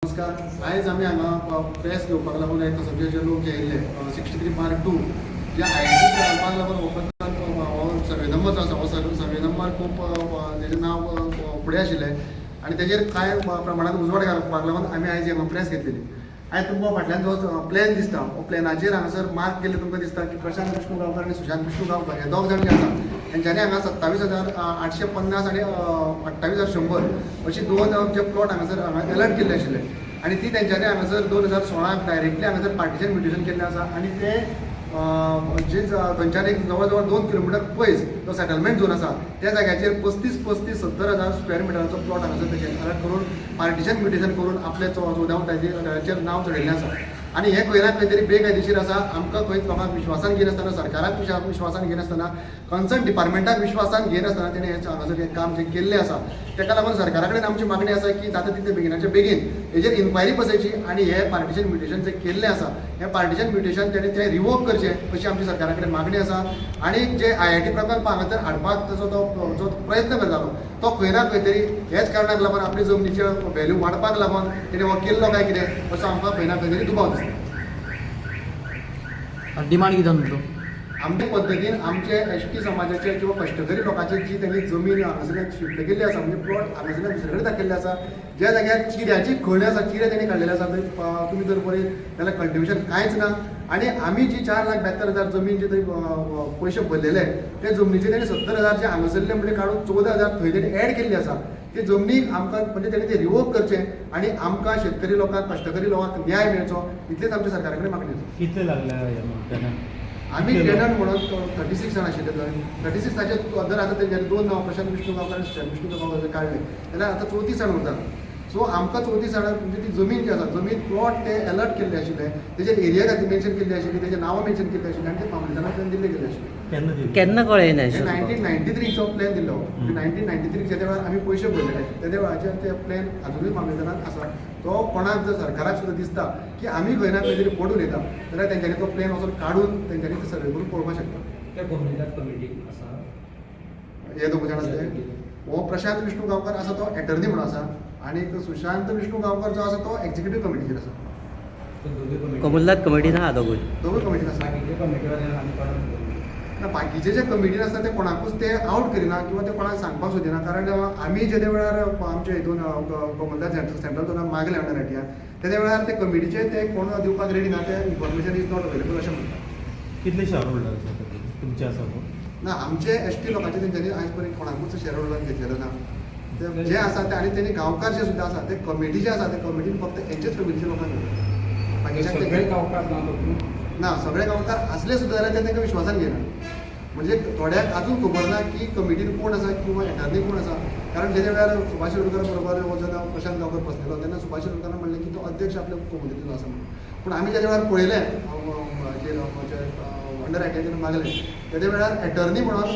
नमस्कार. आयज आमी हांगा प्रेस घेवपाक लागून एक सगळे जे लोक जे येयले 63/2 जे IIT घालपाक लागून ओपन हो सर्वे नंबर जो आसा हो सर्वे नंबर खूब तेजें नांव फुडें आशिल्लें आनी तेजेर कांय प्रमाणांत उजवाड घालपाक लागून आमी आयज हांगा प्रेस घेतलेली. आयज तुमकां फाटल्यान जो प्लॅन दिसता हो प्लॅनाचेर हांगासर मार्क केल्ले तुमकां दिसता की प्रशांत विष्णू गांवकर आनी सुशांत विष्णू गांवकर हे दोग जाण जे आसा तेंच्यांनी हांगा 27,850 आनी 28,100 अशी दोन जे प्लॉट हांगासर अलॉट केल्ले आशिल्ले आनी ती तेंच्यांनी हांगासर 2016 डायरेक्टली हांगासर पार्टिशन म्युटेशन केल्लें आसा आनी ते जे थंयच्यान एक जवळ जवळ 2 किलोमिटर पयस जो सेटलमेंट झोन आसा त्या जाग्याचेर 35,70,000 स्क्वेअर मिटराचो प्लॉट हांगासर तेजे अलॉट करून पार्टिशन म्युटेशन करून आपले 14 नांव चडयल्लें आसा. आनी हे खंय ना खंय तरी बेकायदेशीर आसा. आमकां खंयच लोकांक विश्वासान घेनासतना सरकाराक विश्वासान घेनासतना कन्सर्न डिपार्टमेंटाक विश्वासान घेनासतना तेणें हें हांगासर हें काम जें केल्लें आसा तेका लागून सरकारा कडेन आमची मागणी आसा की जाता तितले बेगिनाच्या बेगीन हेजेर इन्क्वायरी बसयची आनी हे पार्टिशन म्युटेशन जें केल्लें आसा हें पार्टिशन म्युटेशन तेणें तें रिवोक करचें अशी आमची सरकारा कडेन मागणी आसा. आनी जे IIT प्रकल्प हांगासर हाडपाक ताचो जो प्रयत्न करतालो तो खंय ना खंय तरी हेच कारणाक लागून आपली जमनीचे व्हॅल्यू वाडपाक लागून तेणें हो केल्लो काय कितें असो आमकां खंय ना खंय तरी दुबाव दिसता. डिमांड कितें तुमचो? आमचे पद्दतीन आमचे ST समाजाचे किंवा कश्टकरी लोकांची जी त्यांनी जमीन हांगासरल्यान शिफ्ट केल्ली आसा म्हणजे प्लॉट हांगासरल्यान दुसरे कडेन दाखयल्ले आसा ज्या जाग्यार चिऱ्याची खण आसा चिरे तेणी काडलेले आसा तुमी जर पळयत जाल्यार कल्टिवेशन कांयच ना आनी आमी जी 4,72,000 जमीन जे थंय पयशे भरलेले ते जमनीचे तेणी 70,000 जे हांगासरले म्हणजे काडून 14,000 थंय तेणी एड केल्ली आसा. ते जमनीक आमकां म्हणजे तेणी ते रिवोक करचें आनी आमकां शेतकरी लोकांक कश्टकरी लोकांक न्याय मेळचो इतलेच आमच्या सरकारा कडेन मागणी आसा. कितले लागल्या आमी टेनंट म्हणून 36 जाण आशिल्ले थंय 36 जर आतां तेंच्यानी 2 नांव प्रशांत विष्णू गांवकर आनी सुशांत विष्णू गांवकर काडले जाल्यार आतां 34 जाण उरता. सो आमकां 34 जाणां म्हणजे ती जमीन जी आसा जमीन प्लॉट ते अलॉट केल्ले आशिल्ले तेजेर एरिया खातीर मेन्शन केल्ली आशिल्ली तेजे नांवां मेन्शन केल्ली आशिल्ली आनी ते मामलेदाराक प्लॅन दिल्ले गेल्ले आशिल्ले. केन्ना कळ्ळें 1993 चो प्लॅन दिल्लो. 1993 ज्या वेळार आमी पयशे भरलेले त्या वेळाचेर ते प्लॅन अजुनूय मामलेदाराक आसा. तो कोणाक जर सरकाराक सुद्दां दिसता की आमी खंय ना खंय तरी पडून येता जाल्यार तेंच्यांनी तो प्लॅन वचून काडून तेंच्यांनी ते सर्वे करून पळोवपाक शकता. त्या कम्युनिटी कमिटी आसा हे दोग जाण आसले. हो प्रशांत विष्णू गांवकर आसा तो एटर्नी म्हणून आसा आनी सुशांत विष्णू गांवकर जो आसा तो एक्झिक्युटीव कमिटीचेर आसा. कमुल्लात कमिटी ना दोगूय दोगूय कमिटीन आसा. बाकीचे कमिटीवाल्यान आमी कोणाक ना बाकीचे जे कमिटीन आसता ते कोणाकूच ते आउट करिना किंवा ते कोणाक सांगपाक सोदिना कारण आमी जे वेळार आमच्या हितून कमुल्लात सेंट्रल झोनाक मागले अंडर त्या वेळार ते कमिटीचे ते कोण दिवपाक रेडी ना ते इन्फॉर्मेशन इज नॉट अवेलेबल अशें म्हणटा. कितले शेअर होल्डर तुमचे आसा ना आमचे ST लोकांचे तेंच्यांनी आयज पर्यंत कोणाकूच शेअर होल्डर घेतलेलो ना. ते जे आसा ते आनी तेणी गांवकार जे सुद्दां आसा ते कमिटी जे आसा ते कमिटीन फक्त हेंचेच कमिटीचे लोकांक घेता. बाकीच्यांक सगळे गांवकार ना तो ना सगळे गांवकार असले सुद्दां जाल्यार ते तांकां विश्वासान घेना. म्हणजे थोड्याक अजून खबर ना की कमिटीन कोण आसा किंवा एटर्नी कोण आसा कारण जेच्या वेळार सुभाष शिरोडकर बरोबर हो जेन्ना प्रशांत गांवकर बसलेलो तेन्ना सुभाष शिरोडकारान म्हणलें की तो अध्यक्ष आपल्या कमिटीचो आसा म्हणून. पूण आमी जेच्या वेळार पळयलें अंडर ॲक्टाचेर मागलें तेच्या वेळार एटर्नी म्हणून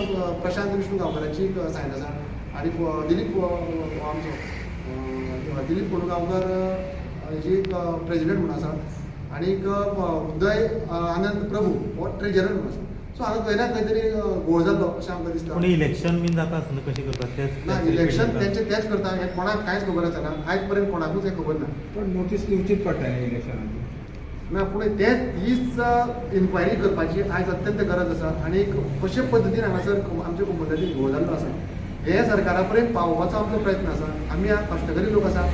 प्रशांत विष्णू गांवकाराची सायन आसा आनी दिलीप आमचो दिलीप कोंडगांवकर हेजी प्रेजिडेंट म्हणून आसा आनीक उदय आनंद प्रभू हो ट्रेजरर म्हणून आसा. सो हांगा खंय ना खंय तरी घोळ जाल्लो अशें आमकां दिसता. पूण इलेक्शन बीन जाता आसतना कशें करतात ना इलेक्शन तेंचे तेच करता हे कोणाक कांयच खबर आसना आयज पर्यंत कोणाकूच हें खबर ना. पण नोटीस दिवचीच पडटलें इलेक्शनाची ना पूण हीच इन्क्वायरी करपाची आयज अत्यंत गरज आसा आनी कशे पद्दतीन हांगासर आमच्या पद्दतीन घोळ जाल्लो आसा हे सरकारा पर्यंत पावोवपाचो आमचो प्रयत्न आसा. आमी कश्टकरी लोक आसा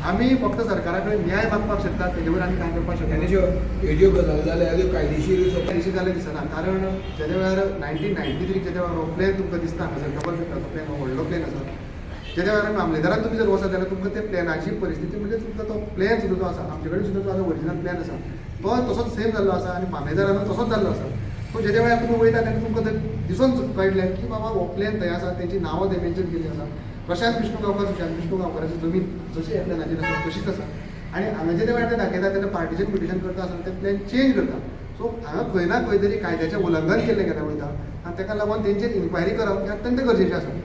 आमी फक्त सरकारा कडेन न्याय मागपाक शकतात तेजे वयर आमी कांय करपाक शकना. हेज्यो गजाली जाल्यार कायदेशीर कायदेशीर जालें दिसना कारण जेद्या वेळार 1993 जेद्या वेळार हो प्लॅन तुमकां दिसता हांगासर डबल बेडरूम प्लॅन हो व्हडलो प्लॅन आसा जेद्या वेळार मामलेदारान तुमी जर वचत जाल्यार तुमकां ते प्लॅनाची परिस्थिती म्हणजे तुमकां तो प्लॅन सुद्दां जो आसा आमचे कडेन सुद्दां जो आतां ओरिजिनल प्लॅन आसा तो तसोच सेम जाल्लो आसा आनी मामलेदारान तसोच जाल्लो आसा. सो जेद्या वेळार तुमी वयता तेन्ना तुमकां ते दिसून कळटलें की बाबा हो प्लॅन थंय आसा तेंची नांवां थंय मेन्शन केल्लीं आसा. प्रशांत विष्णू गांवकर सुशांत विष्णू गांवकाराची जमीन जशी ह्या प्लॅनाचेर आसा तशीच आसा आनी हांगा जेद्या वेळार ते दाखयता तेन्ना पार्टिशन म्युटेशन करता आसतना ते प्लॅन चेंज करता. सो हांगा खंय ना खंय तरी कायद्याचें उल्लंघन केल्लें गेलें वयता आनी ताका लागून तेंचेर इन्क्वायरी करप हें अत्यंत गरजेचें आसा.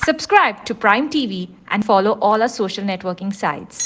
Subscribe to Prime TV and follow all our social networking sites.